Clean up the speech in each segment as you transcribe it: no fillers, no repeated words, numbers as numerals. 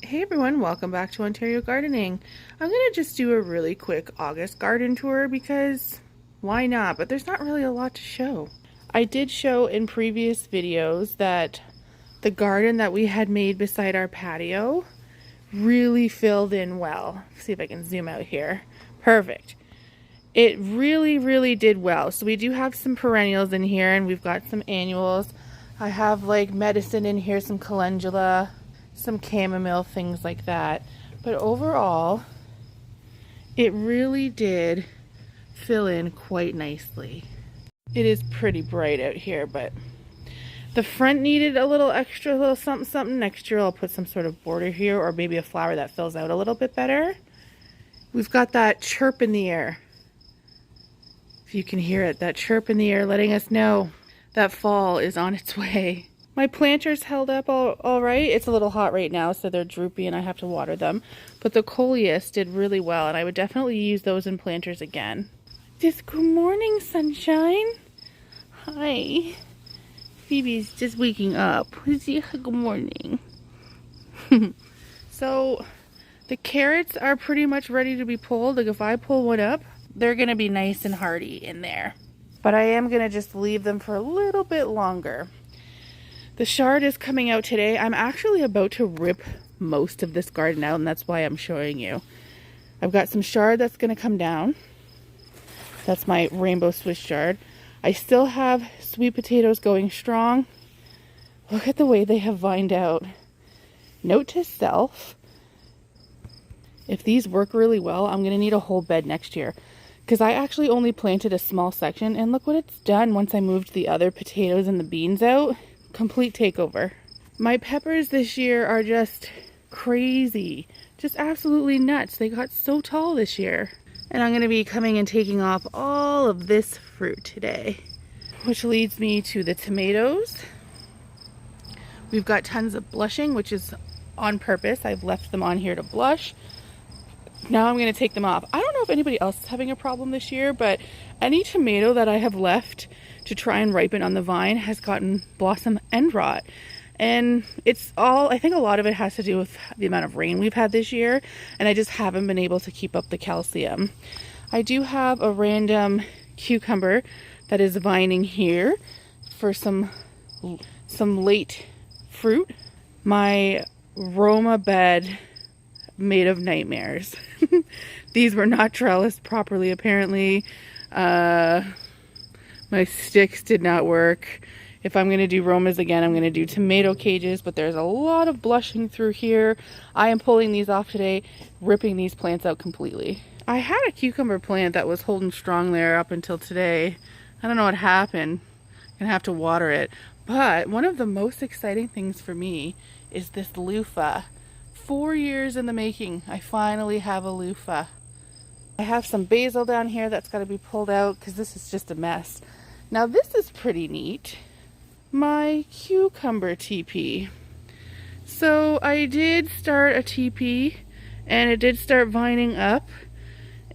Hey everyone, welcome back to Ontario Gardening. I'm going to just do a really quick August garden tour because why not? But there's not really a lot to show. I did show in previous videos that the garden that we had made beside our patio really filled in well. Let's see if I can zoom out here. Perfect. It really did well. So we do have some perennials in here and we've got some annuals. I have like medicine in here, some calendula, some chamomile, things like that. But overall, it really did fill in quite nicely. It is pretty bright out here, but the front needed a little extra, little something. Next year I'll put some sort of border here or maybe a flower that fills out a little bit better. We've got that chirp in the air. If you can hear it, that chirp in the air letting us know that fall is on its way. My planters held up all right. It's a little hot right now, so they're droopy and I have to water them. But the coleus did really well, and I would definitely use those in planters again. Just good morning, sunshine. Hi. Phoebe's just waking up. Good morning. So the carrots are pretty much ready to be pulled. Like if I pull one up, they're going to be nice and hardy in there. But I am going to just leave them for a little bit longer. The chard is coming out today. I'm actually about to rip most of this garden out, and that's why I'm showing you. I've got some chard that's going to come down. That's my rainbow Swiss chard. I still have sweet potatoes going strong. Look at the way they have vined out. Note to self, if these work really well, I'm going to need a whole bed next year. Because I actually only planted a small section, and look what it's done once I moved the other potatoes and the beans out. Complete takeover. My peppers this year are just crazy. Just absolutely nuts. They got so tall this year. And I'm going to be coming and taking off all of this fruit today. Which leads me to the tomatoes. We've got tons of blushing, which is on purpose. I've left them on here to blush. Now I'm going to take them off. I don't know if anybody else is having a problem this year, but any tomato that I have left to try and ripen on the vine has gotten blossom end rot. And it's all, I think a lot of it has to do with the amount of rain we've had this year, and I just haven't been able to keep up the calcium. I do have a random cucumber that is vining here for some late fruit. My Roma bed made of nightmares. These were not trellised properly apparently. My sticks did not work. If I'm going to do Romas again, I'm going to do tomato cages, but there's a lot of blushing through here. I am pulling these off today, ripping these plants out completely. I had a cucumber plant that was holding strong there up until today. I don't know what happened. I'm going to have to water it. But one of the most exciting things for me is this loofah. 4 years in the making, I finally have a loofah. I have some basil down here that's got to be pulled out because this is just a mess. Now this is pretty neat. My cucumber TP. So I did start a TP and it did start vining up.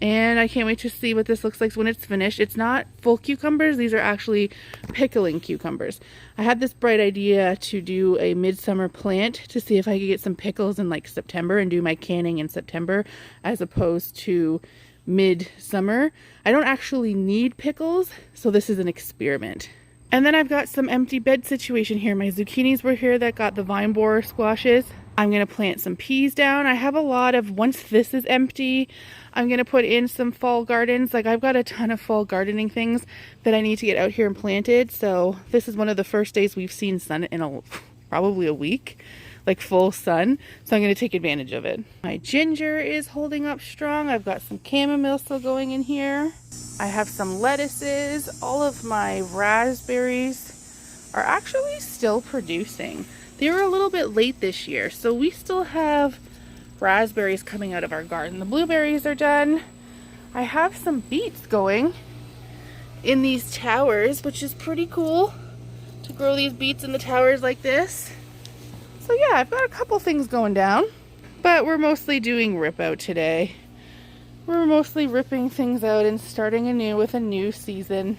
And I can't wait to see what this looks like when it's finished. It's not full cucumbers. These are actually pickling cucumbers. I had this bright idea to do a midsummer plant to see if I could get some pickles in like September and do my canning in September as opposed to midsummer. I don't actually need pickles, so this is an experiment. And then I've got some empty bed situation here. My zucchinis were here that got the vine borer squashes. I'm going to plant some peas down. I have a lot of, once this is empty, I'm going to put in some fall gardens. Like I've got a ton of fall gardening things that I need to get out here and planted. So this is one of the first days we've seen sun in probably a week, like full sun. So I'm going to take advantage of it. My ginger is holding up strong. I've got some chamomile still going in here. I have some lettuces. All of my raspberries are actually still producing. They were a little bit late this year, so we still have raspberries coming out of our garden. The blueberries are done. I have some beets going in these towers, which is pretty cool to grow these beets in the towers like this. So yeah, I've got a couple things going down, but we're mostly doing rip out today. We're mostly ripping things out and starting anew with a new season.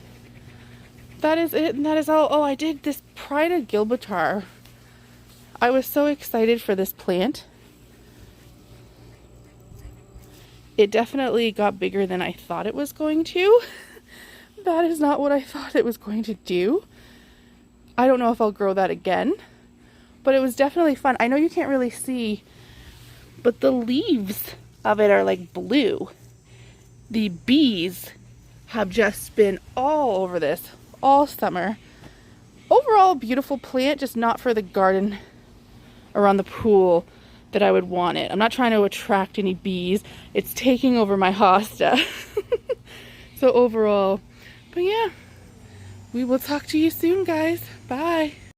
That is it, and that is all. Oh, I did this Pride of Gilbertar. I was so excited for this plant. It definitely got bigger than I thought it was going to. That is not what I thought it was going to do. I don't know if I'll grow that again, but it was definitely fun. I know you can't really see, but the leaves of it are like blue. The bees have just been all over this all summer. Overall, beautiful plant, just not for the garden around the pool that I would want it. I'm not trying to attract any bees. It's taking over my hosta. So overall, but yeah, we will talk to you soon, guys. Bye.